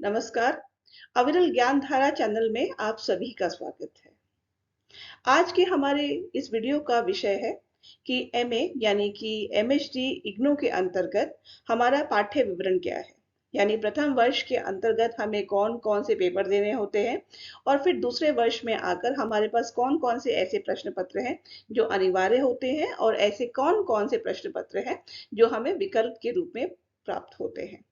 नमस्कार। अविरल ज्ञान धारा चैनल में आप सभी का स्वागत है। आज के हमारे इस वीडियो का विषय है कि एमए यानी कि एमएचडी इग्नू के अंतर्गत हमारा पाठ्य विवरण क्या है। यानी प्रथम वर्ष के अंतर्गत हमें कौन कौन से पेपर देने होते हैं और फिर दूसरे वर्ष में आकर हमारे पास कौन कौन से ऐसे प्रश्न पत्र हैं जो अनिवार्य होते हैं और ऐसे कौन कौन से प्रश्न पत्र हैं जो हमें विकल्प के रूप में प्राप्त होते हैं।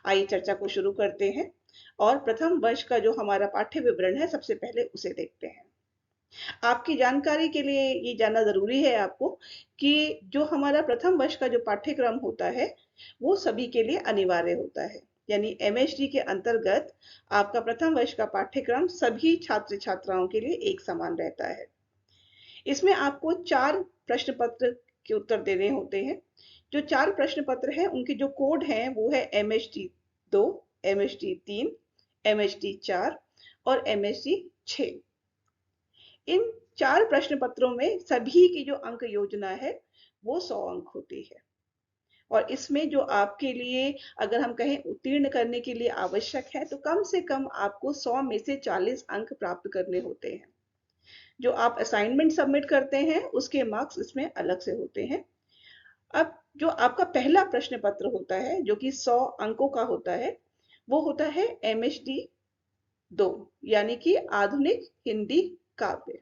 आइए चर्चा को शुरू करते हैं और प्रथम वर्ष का जो हमारा पाठ्य विवरण है सबसे पहले उसे देखते हैं। आपकी जानकारी के लिए ये जानना जरूरी है आपको कि जो हमारा प्रथम वर्ष का जो पाठ्यक्रम होता है वो सभी के लिए अनिवार्य होता है। यानी एमएचडी के अंतर्गत आपका प्रथम वर्ष का पाठ्यक्रम सभी छात्र छात्राओं के लिए एक समान रहता है। इसमें आपको 4 प्रश्न पत्र के उत्तर देने होते हैं। जो 4 प्रश्न पत्र हैं उनके जो कोड हैं वो है एमएचडी 2, एमएचडी 3, एमएचडी 4 और एमएचडी 6। इन 4 प्रश्न पत्रों में सभी की जो अंक योजना है वो 100 अंक होती है और इसमें जो आपके लिए अगर हम कहें उत्तीर्ण करने के लिए आवश्यक है तो कम से कम आपको 100 में से 40 अंक प्राप्त करने होते हैं। जो आप असाइनमेंट सबमिट करते हैं उसके मार्क्स इसमें अलग से होते हैं। अब जो आपका पहला प्रश्न पत्र होता है जो कि 100 अंकों का होता है वो होता है एमएचडी 2 यानी कि आधुनिक हिंदी काव्य।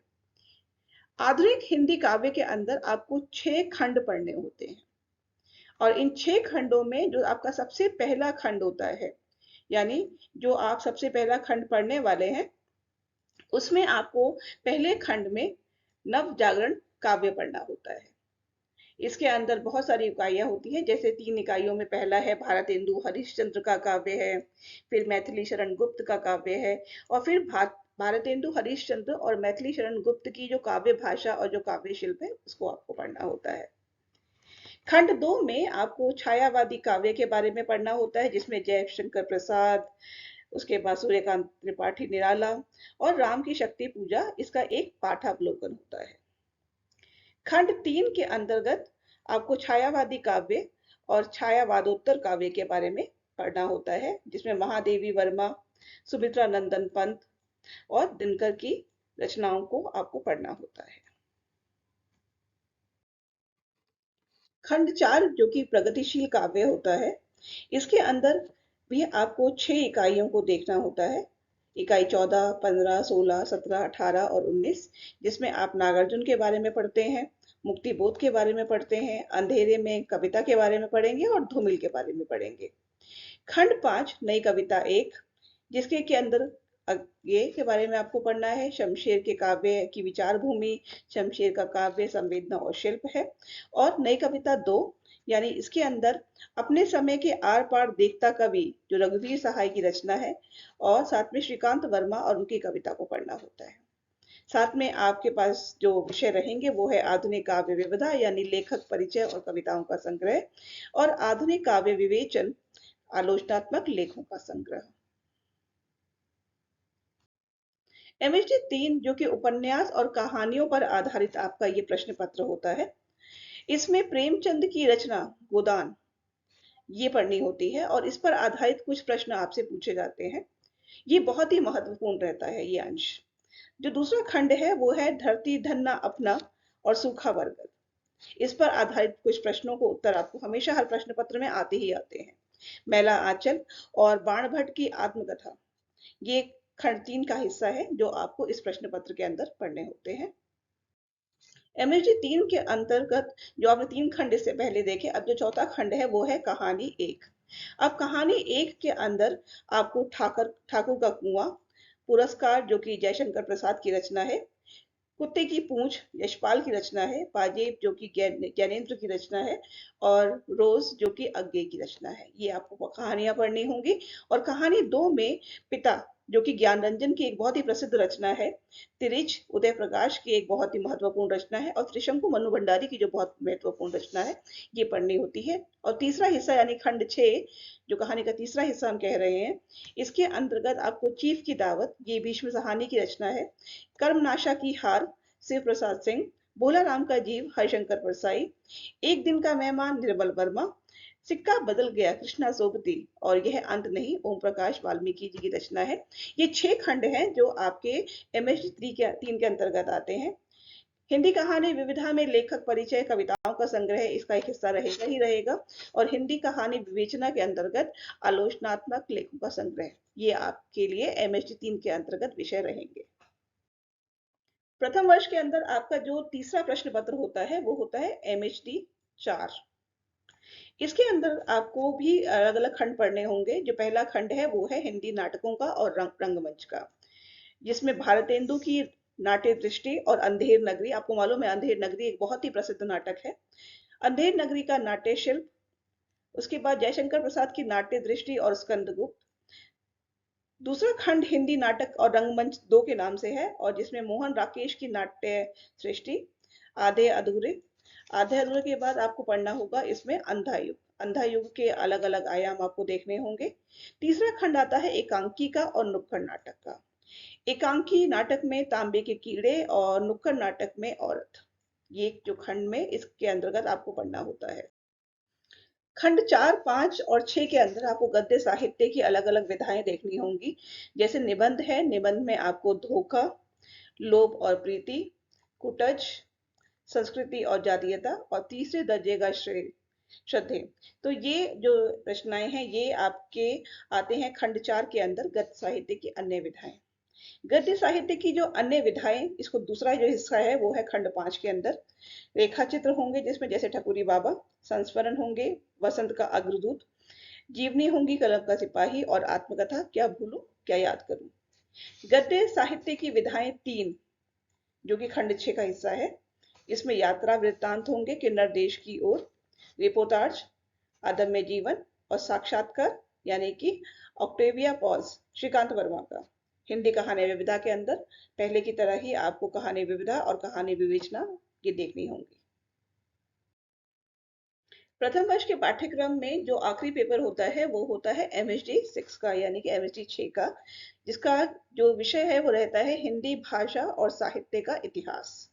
आधुनिक हिंदी काव्य के अंदर आपको 6 खंड पढ़ने होते हैं और इन 6 खंडों में जो आपका सबसे पहला खंड होता है यानी जो आप सबसे पहला खंड पढ़ने वाले हैं उसमें आपको पहले खंड में नव जागरण काव्य पढ़ना होता है। इसके अंदर बहुत सारी इकाइयां होती हैं, जैसे 3 इकाइयों में पहला है भारतेंदु हरिश्चंद्र का काव्य है, फिर मैथिली शरण गुप्त का काव्य है और फिर भारतेंदु हरिश्चंद्र और मैथिली शरण गुप्त की जो काव्य भाषा और जो काव्य शिल्प है उसको आपको पढ़ना होता है। खंड 2 में आपको छायावादी काव्य के बारे में पढ़ना होता है जिसमें जयशंकर प्रसाद, उसके बाद सूर्यकांत त्रिपाठी निराला और राम की शक्ति पूजा इसका एक पाठावलोकन होता है। खंड 3 के अंतर्गत आपको छायावादी काव्य और छायावादोत्तर काव्य के बारे में पढ़ना होता है जिसमें महादेवी वर्मा, सुमित्रा नंदन पंत और दिनकर की रचनाओं को आपको पढ़ना होता है। खंड 4 जो कि प्रगतिशील काव्य होता है इसके अंदर भी आपको 6 इकाइयों को देखना होता है। इकाई 14, 15, 16, 17, 18 और 19 जिसमें आप नागार्जुन के बारे में पढ़ते हैं, मुक्ति बोध के बारे में पढ़ते हैं, अंधेरे में कविता के बारे में पढ़ेंगे और धूमिल के बारे में पढ़ेंगे। खंड 5 नई कविता 1 जिसके के अंदर ये के बारे में आपको पढ़ना है, शमशेर के काव्य की विचार भूमि, शमशेर का काव्य संवेदना और शिल्प है। और नई कविता 2 यानी इसके अंदर अपने समय के आर पार देखता कवि जो रघुवीर सहाय की रचना है और साथ में श्रीकांत वर्मा और उनकी कविता को पढ़ना होता है। साथ में आपके पास जो विषय रहेंगे वो है आधुनिक काव्य विविधा यानी लेखक परिचय और कविताओं का संग्रह और आधुनिक काव्य विवेचन आलोचनात्मक लेखों का संग्रह। एमएचडी 3 जो कि उपन्यास और कहानियों पर आधारित आपका ये प्रश्न पत्र होता है। इसमें प्रेमचंद की रचना गोदान ये पढ़नी होती है और इस पर आधारित कुछ प्रश्न आपसे पूछे जाते हैं। ये बहुत ही महत्वपूर्ण रहता है ये अंश। जो दूसरा खंड है वो है धरती धन्ना अपना और सूखा बरगद। इस पर आधारित कुछ प्रश्नों को उत्तर आपको हमेशा हर प्रश्न पत्र में आते ही आते हैं। मैला आंचल और बाण भट्ट की आत्मकथा ये खंड 3 का हिस्सा है जो आपको इस प्रश्न पत्र के अंदर पढ़ने होते हैं। एमएचडी 3 के अंतर्गत जो आपने 3 खंड इससे पहले देखे, अब जो चौथा खंड है वो है कहानी 1। अब कहानी 1 के अंदर आपको ठाकुर का कुआं पुरस्कार जो कि जयशंकर प्रसाद की रचना है, कुत्ते की पूंछ यशपाल की रचना है, पाजेब जो कि ज्ञानेंद्र की रचना है और रोज जो कि अज्ञे की रचना है, ये आपको कहानियां पढ़नी होंगी। और कहानी 2 में पिता जो कि ज्ञान रंजन की एक बहुत ही प्रसिद्ध रचना है, तिरिच उदय प्रकाश की एक बहुत ही महत्वपूर्ण रचना है और त्रिशंकु मनु भंडारी की जो बहुत महत्वपूर्ण रचना है ये पढ़नी होती है। और तीसरा हिस्सा यानी खंड 6 जो कहानी का तीसरा हिस्सा हम कह रहे हैं, इसके अंतर्गत आपको चीफ की दावत ये भीष्म सहानी की रचना है, कर्मनाशा की हार शिव प्रसाद सिंह, भोला राम का जीव हरिशंकर परसाई, एक दिन का मेहमान निर्मल वर्मा, सिक्का बदल गया कृष्णा सोबती और यह अंत नहीं ओम प्रकाश वाल्मीकि जी की रचना है। ये 6 खंड हैं जो आपके एमएसडी 3 के अंतर्गत आते हैं। हिंदी कहानी विविधा में लेखक परिचय कविताओं का संग्रह इसका एक हिस्सा रहेगा ही रहेगा। और हिंदी कहानी विवेचना के अंतर्गत आलोचनात्मक लेखों का संग्रह, ये आपके लिए एमएसडी 3 के अंतर्गत विषय रहेंगे। प्रथम वर्ष के अंदर आपका जो तीसरा प्रश्न पत्र होता है वो होता है एमएचडी 4। इसके अंदर आपको भी अलग अलग खंड पढ़ने होंगे। जो पहला खंड है वो है हिंदी नाटकों का और रंगमंच का, जिसमें भारतेंदु की नाट्य दृष्टि और अंधेर नगरी, आपको मालूम है अंधेर नगरी एक बहुत ही प्रसिद्ध नाटक है, अंधेर नगरी का नाट्य शिल्प। उसके बाद जयशंकर प्रसाद की नाट्य दृष्टि और स्कंदगुप्त। दूसरा खंड हिंदी नाटक और रंगमंच 2 के नाम से है और जिसमें मोहन राकेश की नाट्य सृष्टि आधे अधूरे। आधे अधूरे के बाद आपको पढ़ना होगा इसमें अंधा युग, अंधा युग के अलग अलग आयाम आपको देखने होंगे। तीसरा खंड आता है एकांकी का और नुक्कड़ नाटक का। एकांकी नाटक में तांबे के कीड़े और नुक्कड़ नाटक में औरत, ये जो खंड में इसके अंतर्गत आपको पढ़ना होता है। खंड 4, 5 और 6 के अंदर आपको गद्य साहित्य की अलग अलग विधाएं देखनी होंगी। जैसे निबंध है, निबंध में आपको धोखा, लोभ और प्रीति, कुटज, संस्कृति और जातीयता और तीसरे दर्जे का श्रेय श्रद्धे। तो ये जो रचनाएं हैं ये आपके आते हैं खंड 4 के अंदर गद्य साहित्य की अन्य विधाएं। गद्य साहित्य की जो अन्य विधाएं, इसको दूसरा जो हिस्सा है वो है खंड 5 के अंदर। रेखा चित्र होंगे जिसमें जैसे ठकुरी बाबा, संस्मरण होंगे, वसंत का अग्रदूत, जीवनी होंगी कलम का सिपाही और आत्मकथा क्या भूलूं क्या याद करूं। गद्य साहित्य की विधाएं 3, जो कि खंड 6 का हिस्सा है। इसमें यात्रा वृत्तांत होंगे किन्नर देश की ओर, रिपोर्टाज, अदम्य जीवन और साक्षात्कार यानी कि ऑक्टेविया पॉज श्रीकांत वर्मा का। हिंदी कहानी विविधा के अंदर पहले की तरह ही आपको कहानी विविधा और कहानी विवेचना ये देखनी होंगी। प्रथम वर्ष के पाठ्यक्रम में जो आखिरी पेपर होता है वो होता है एमएचडी 6 का यानी कि एमएचडी 6 का, जिसका जो विषय है वो रहता है हिंदी भाषा और साहित्य का इतिहास।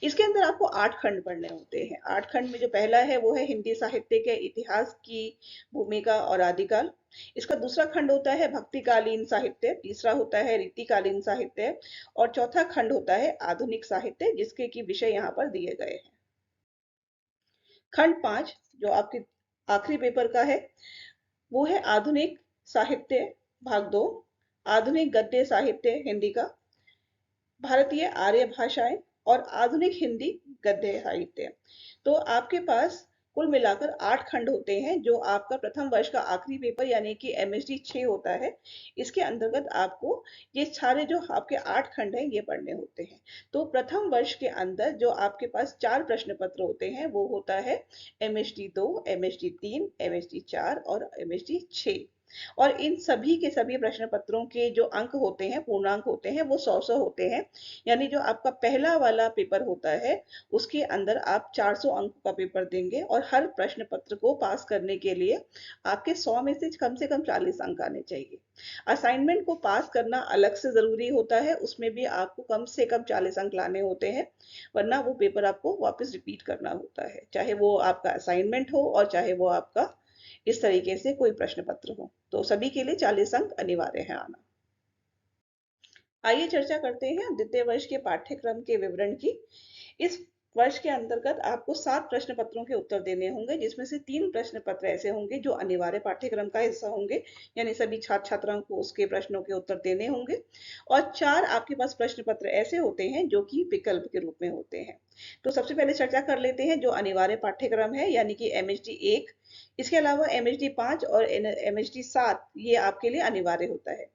इसके अंदर आपको 8 खंड पढ़ने होते हैं। 8 खंड में जो पहला है वो है हिंदी साहित्य के इतिहास की भूमिका और आदिकाल। इसका दूसरा खंड होता है भक्तिकालीन साहित्य, तीसरा होता है रीतिकालीन साहित्य और चौथा खंड होता है आधुनिक साहित्य, जिसके की विषय यहाँ पर दिए गए हैं। खंड 5 जो आपके आखिरी पेपर का है वो है आधुनिक साहित्य भाग 2, आधुनिक गद्य साहित्य हिंदी का, भारतीय आर्य भाषाएं और आधुनिक हिंदी गद्य साहित्य। तो आपके पास कुल मिलाकर 8 खंड होते हैं जो आपका प्रथम वर्ष का आखिरी पेपर यानी कि एमएसडी 6 होता है। इसके अंतर्गत आपको ये सारे जो आपके 8 खंड हैं ये पढ़ने होते हैं। तो प्रथम वर्ष के अंदर जो आपके पास 4 प्रश्न पत्र होते हैं वो होता है एमएसडी 2, एमएसडी 3, एमएसडी 4 और एमएसडी 6। और इन सभी के सभी प्रश्न पत्रों के जो अंक होते हैं, पूर्णांक होते हैं, वो 100 होते हैं। यानी जो आपका पहला वाला पेपर होता है उसके अंदर आप 400 अंक का पेपर देंगे और हर प्रश्न पत्र को पास करने के लिए आपके 100 में से कम 40 अंक आने चाहिए। असाइनमेंट को पास करना अलग से जरूरी होता है, उसमें भी आपको कम से कम 40 अंक लाने होते हैं, वरना वो पेपर आपको वापस रिपीट करना होता है, चाहे वो आपका असाइनमेंट हो और चाहे वो आपका इस तरीके से कोई प्रश्न पत्र हो। तो सभी के लिए 40 अंक अनिवार्य है आना। आइए चर्चा करते हैं द्वितीय वर्ष के पाठ्यक्रम के विवरण की। इस वर्ष के अंतर्गत आपको 7 प्रश्न पत्रों के उत्तर देने होंगे, जिसमें से 3 प्रश्न पत्र ऐसे होंगे जो अनिवार्य पाठ्यक्रम का हिस्सा होंगे, यानी सभी छात्र छात्राओं को उसके प्रश्नों के उत्तर देने होंगे और 4 आपके पास प्रश्न पत्र ऐसे होते हैं जो कि विकल्प के रूप में होते हैं। तो सबसे पहले चर्चा कर लेते हैं जो अनिवार्य पाठ्यक्रम है यानी कि एमएचडी 1। इसके अलावा एमएचडी 5 और एमएचडी 7 ये आपके लिए अनिवार्य होता है।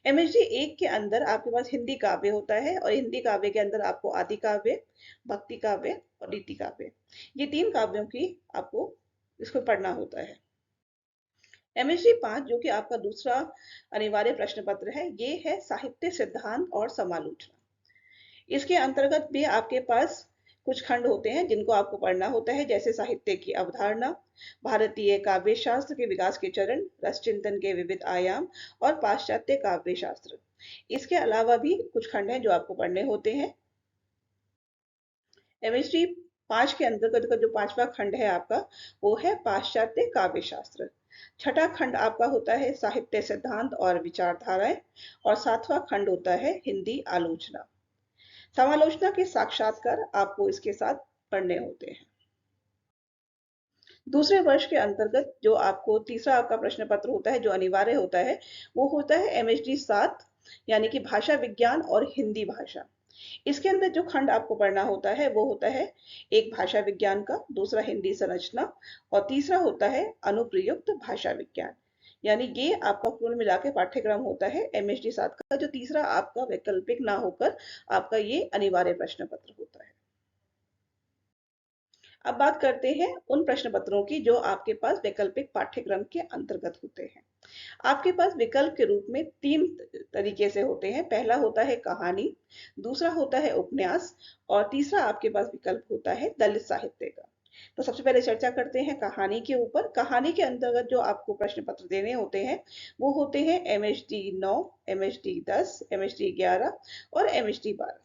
एमएचडी 1 के अंदर आपके पास हिंदी काव्य होता है और हिंदी काव्य के अंदर आपको आदि काव्य, भक्ति काव्य और रीति काव्य, ये 3 काव्यों की आपको इसको पढ़ना होता है। एमएचडी 5 जो कि आपका दूसरा अनिवार्य प्रश्न पत्र है, ये है साहित्य सिद्धांत और समालोचना। इसके अंतर्गत भी आपके पास कुछ खंड होते हैं जिनको आपको पढ़ना होता है, जैसे साहित्य की अवधारणा, भारतीय काव्य शास्त्र के विकास के चरण, रस चिंतन के विविध आयाम और पाश्चात्य काव्य शास्त्र। इसके अलावा भी कुछ खंड हैं जो आपको पढ़ने होते हैं। एमएचडी 5 के अंतर्गत का जो 5वां खंड है आपका, वो है पाश्चात्य काव्य शास्त्र। छठा खंड आपका होता है साहित्य सिद्धांत और विचारधाराएं, और 7वां खंड होता है हिंदी आलोचना। समालोचना के साक्षात्कार आपको इसके साथ पढ़ने होते हैं। दूसरे वर्ष के अंतर्गत जो आपको तीसरा आपका प्रश्न पत्र होता है, जो अनिवार्य होता है, वो होता है एमएचडी 7, यानी कि भाषा विज्ञान और हिंदी भाषा। इसके अंदर जो खंड आपको पढ़ना होता है वो होता है एक भाषा विज्ञान का, दूसरा हिंदी संरचना, और तीसरा होता है अनुप्रयुक्त भाषा विज्ञान। यानी ये आपका कुल मिला के पाठ्यक्रम होता है एमएचडी 7 का, जो तीसरा आपका वैकल्पिक ना होकर आपका ये अनिवार्य प्रश्न पत्र होता है। अब बात करते हैं उन प्रश्न पत्रों की जो आपके पास वैकल्पिक पाठ्यक्रम के अंतर्गत होते हैं। आपके पास विकल्प के रूप में 3 तरीके से होते हैं। पहला होता है कहानी, दूसरा होता है उपन्यास, और तीसरा आपके पास विकल्प होता है दलित साहित्य का। तो सबसे पहले चर्चा करते हैं कहानी के ऊपर। कहानी के अंतर्गत जो आपको प्रश्न पत्र देने होते हैं वो होते हैं एमएचडी 9, एमएचडी 10, एमएचडी 11 और एमएचडी 12।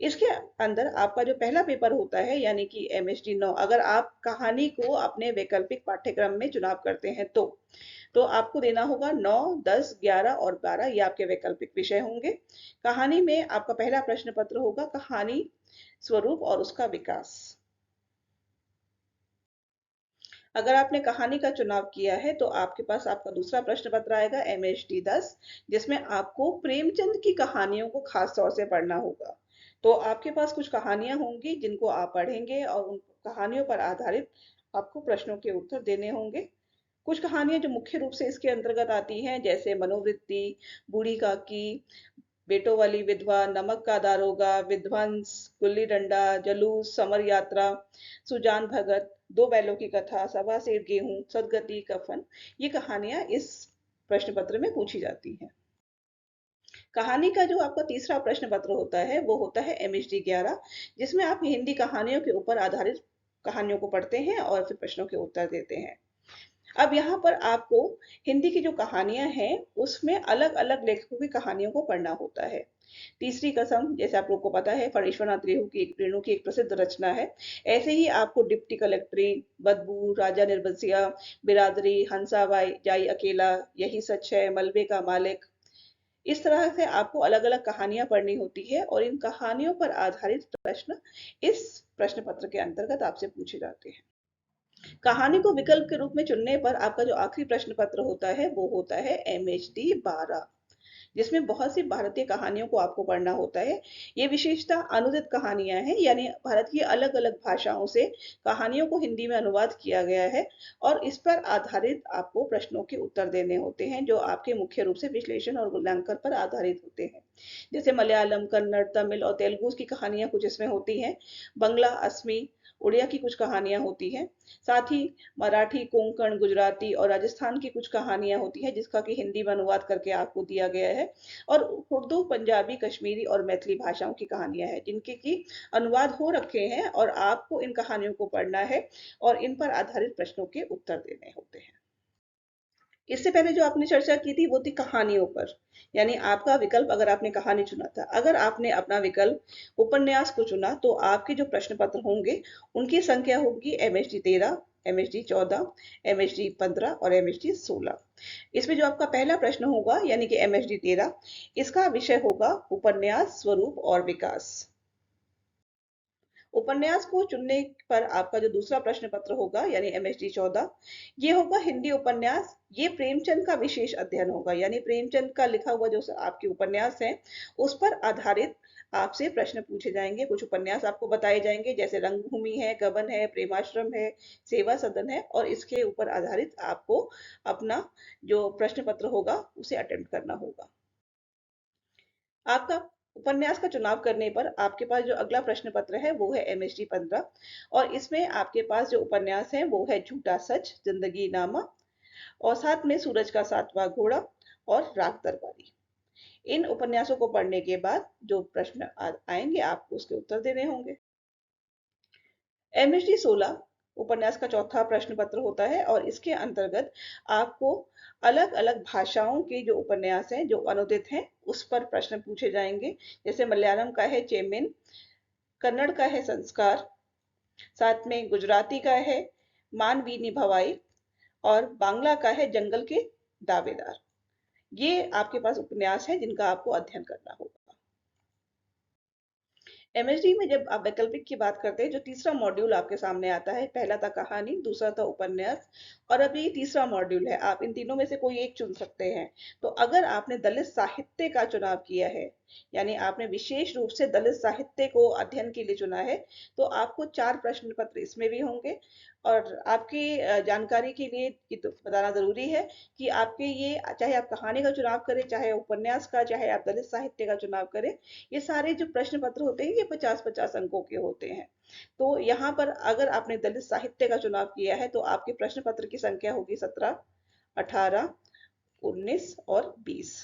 इसके अंदर आपका जो पहला पेपर होता है, यानी कि एमएचडी 9, अगर आप कहानी को अपने वैकल्पिक पाठ्यक्रम में चुनाव करते हैं तो आपको देना होगा 9, 10, 11 और 12, ये आपके वैकल्पिक विषय होंगे। कहानी में आपका पहला प्रश्न पत्र होगा कहानी स्वरूप और उसका विकास। अगर आपने कहानी का चुनाव किया है तो आपके पास आपका दूसरा प्रश्न पत्र आएगा एमएचडी 10, जिसमें आपको प्रेमचंद की कहानियों को खास तौर से पढ़ना होगा। तो आपके पास कुछ कहानियां होंगी जिनको आप पढ़ेंगे और उन कहानियों पर आधारित आपको प्रश्नों के उत्तर देने होंगे। कुछ कहानियां जो मुख्य रूप से इसके अंतर्गत आती हैं, जैसे मनोवृत्ति, बूढ़ी काकी, बेटों वाली विधवा, नमक का दारोगा, विध्वंस, गुल्ली डंडा, जलूस, समर यात्रा, सुजान भगत, दो बैलों की कथा, सवा सेर गेहूं, सदगति, कफन, ये कहानियां इस प्रश्न पत्र में पूछी जाती हैं। कहानी का जो आपका तीसरा प्रश्न पत्र होता है वो होता है एमएचडी 11, जिसमें आप हिंदी कहानियों के ऊपर आधारित कहानियों को पढ़ते हैं और फिर प्रश्नों के उत्तर देते हैं। अब यहाँ पर आपको हिंदी की जो कहानियां हैं उसमें अलग अलग लेखकों की कहानियों को पढ़ना होता है। तीसरी कसम, जैसे आप लोग को पता है, फणीश्वरनाथ रेणु की एक प्रसिद्ध रचना है। ऐसे ही आपको डिप्टी कलेक्ट्री, बदबू, राजा निर्बसिया, बिरादरी, हंसाबाई, जाई अकेला, यही सच है, मलबे का मालिक, इस तरह से आपको अलग अलग कहानियां पढ़नी होती है और इन कहानियों पर आधारित प्रश्न इस प्रश्न पत्र के अंतर्गत आपसे पूछे जाते हैं। कहानी को विकल्प के रूप में चुनने पर आपका जो आखिरी प्रश्न पत्र होता है वो होता है एमएचडी 12, जिसमें बहुत सी भारतीय कहानियों को आपको पढ़ना होता है। ये विशेषता अनुदित कहानियां हैं, यानी भारत की अलग अलग भाषाओं से कहानियों को हिंदी में अनुवाद किया गया है और इस पर आधारित आपको प्रश्नों के उत्तर देने होते हैं, जो आपके मुख्य रूप से विश्लेषण और मूल्यांकन पर आधारित होते हैं। जैसे मलयालम, कन्नड़, तमिल और तेलुगु की कहानियां कुछ इसमें होती हैं, बंगला, असमी, उड़िया की कुछ कहानियां होती हैं, साथ ही मराठी, कोंकण, गुजराती और राजस्थान की कुछ कहानियां होती हैं जिसका कि हिंदी में अनुवाद करके आपको दिया गया है, और उर्दू, पंजाबी, कश्मीरी और मैथिली भाषाओं की कहानियां हैं जिनके की अनुवाद हो रखे हैं और आपको इन कहानियों को पढ़ना है और इन पर आधारित प्रश्नों के उत्तर देने होते हैं। इससे पहले जो आपने चर्चा की थी वो थी कहानियों पर, यानी आपका विकल्प अगर आपने कहानी चुना था। अगर आपने अपना विकल्प उपन्यास को चुना तो आपके जो प्रश्न पत्र होंगे उनकी संख्या होगी एमएचडी 13, एमएचडी 14, एमएचडी 15 और एमएचडी 16। इसमें जो आपका पहला प्रश्न होगा यानी कि एमएचडी 13, इसका विषय होगा उपन्यास स्वरूप और विकास। उपन्यास को चुनने पर आपका जो दूसरा प्रश्न पत्र होगा यानी एमएचडी 14, ये होगा हिंदी उपन्यास। ये प्रेमचंद का विशेष अध्ययन होगा, यानी प्रेमचंद का लिखा हुआ जो आपके उपन्यास है उस पर आधारित आपसे प्रश्न पूछे जाएंगे। कुछ उपन्यास आपको बताए जाएंगे, जैसे रंगभूमि है, गबन है, प्रेमाश्रम है, सेवा सदन है, और इसके ऊपर आधारित आपको अपना जो प्रश्न पत्र होगा उसे अटेम्प्ट करना होगा। आपका उपन्यास का चुनाव करने पर आपके पास जो अगला प्रश्न पत्र है वो है एमएचडी 15, और इसमें आपके पास जो उपन्यास है वो है झूठा सच, जिंदगी नामा, और साथ में सूरज का सातवां घोड़ा और राग दरबारी। इन उपन्यासों को पढ़ने के बाद जो प्रश्न आएंगे आपको उसके उत्तर देने होंगे। एमएचडी 16 उपन्यास का चौथा प्रश्न पत्र होता है और इसके अंतर्गत आपको अलग अलग भाषाओं के जो उपन्यास हैं जो अनुदित हैं उस पर प्रश्न पूछे जाएंगे। जैसे मलयालम का है चेम्मिन, कन्नड़ का है संस्कार, साथ में गुजराती का है मानवीनी भवाई, और बांग्ला का है जंगल के दावेदार। ये आपके पास उपन्यास है जिनका आपको अध्ययन करना होगा। एमएसडी में जब आप वैकल्पिक की बात करते हैं, जो तीसरा मॉड्यूल आपके सामने आता है, पहला था कहानी, दूसरा था उपन्यास, और अब ये तीसरा मॉड्यूल है। आप इन तीनों में से कोई एक चुन सकते हैं। तो अगर आपने दलित साहित्य का चुनाव किया है, यानी आपने विशेष रूप से दलित साहित्य को अध्ययन के लिए चुना है, तो आपको 4 प्रश्न पत्र इसमें भी होंगे। और आपकी जानकारी के लिए ये तो बताना जरूरी है कि आपके ये, चाहे आप कहानी का चुनाव करें, चाहे उपन्यास का, चाहे आप दलित साहित्य का चुनाव करें, ये सारे जो प्रश्न पत्र होते हैं ये 50-50 अंकों के होते हैं। तो यहाँ पर अगर आपने दलित साहित्य का चुनाव किया है तो आपके प्रश्न पत्र की संख्या होगी 17, 18, 19 और 20।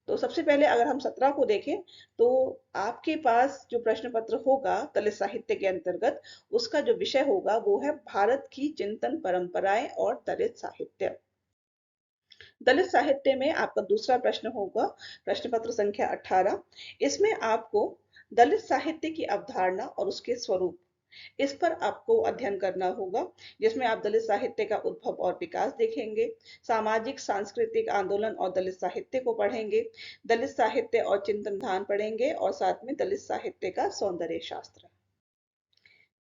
तो सबसे पहले अगर हम 17 को देखें, तो आपके पास जो प्रश्न पत्र होगा दलित साहित्य के अंतर्गत, उसका जो विषय होगा वो है भारत की चिंतन परंपराएं और दलित साहित्य। दलित साहित्य में आपका दूसरा प्रश्न होगा प्रश्न पत्र संख्या 18। इसमें आपको दलित साहित्य की अवधारणा और उसके स्वरूप, इस पर आपको अध्ययन करना होगा, जिसमें आप दलित साहित्य का उद्भव और विकास देखेंगे, सामाजिक सांस्कृतिक आंदोलन और दलित साहित्य को पढ़ेंगे, दलित साहित्य और चिंतनधान पढ़ेंगे, और साथ में दलित साहित्य का सौंदर्य शास्त्र।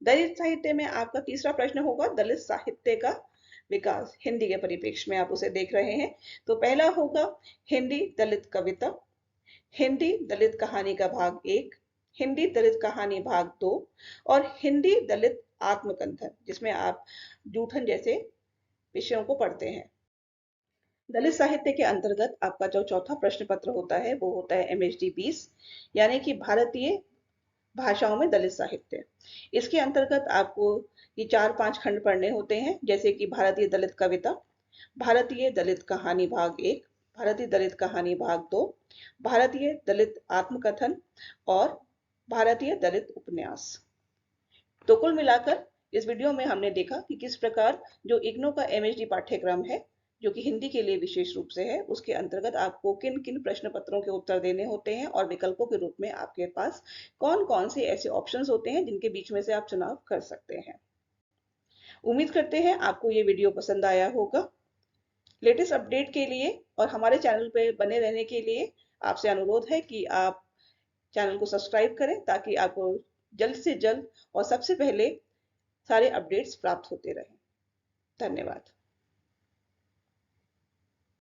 दलित साहित्य में आपका तीसरा प्रश्न होगा दलित साहित्य का विकास, हिंदी के परिप्रेक्ष्य में आप उसे देख रहे हैं। तो पहला होगा हिंदी दलित कविता, हिंदी दलित कहानी का भाग 1, हिंदी दलित कहानी भाग 2, और हिंदी दलित आत्मकंथन, जिसमें आप जूठन जैसे विषयों को पढ़ते हैं। दलित साहित्य के अंतर्गत आपका जो चौथा प्रश्न पत्र होता है वो होता है एमएचडी 20, यानी कि भारतीय भाषाओं में दलित साहित्य। इसके अंतर्गत आपको ये 4-5 खंड पढ़ने होते हैं, जैसे कि भारतीय दलित कविता, भारतीय दलित कहानी भाग 1, भारतीय दलित कहानी भाग 2, भारतीय दलित आत्मकथन, और भारतीय दलित उपन्यास। तो कुल मिलाकर इस वीडियो में हमने देखा कि किस प्रकार जो इग्नू का एमएचडी पाठ्यक्रम है, जो कि हिंदी के लिए विशेष रूप से है, उसके अंतर्गत आपको किन किन प्रश्न पत्रों के उत्तर देने होते हैं, और विकल्पों के रूप में आपके पास कौन कौन से ऐसे ऑप्शंस होते हैं जिनके बीच में से आप चुनाव कर सकते हैं। उम्मीद करते हैं आपको ये वीडियो पसंद आया होगा। लेटेस्ट अपडेट के लिए और हमारे चैनल पर बने रहने के लिए आपसे अनुरोध है कि आप चैनल को सब्सक्राइब करें, ताकि आपको जल्द से जल्द और सबसे पहले सारे अपडेट्स प्राप्त होते रहें। धन्यवाद।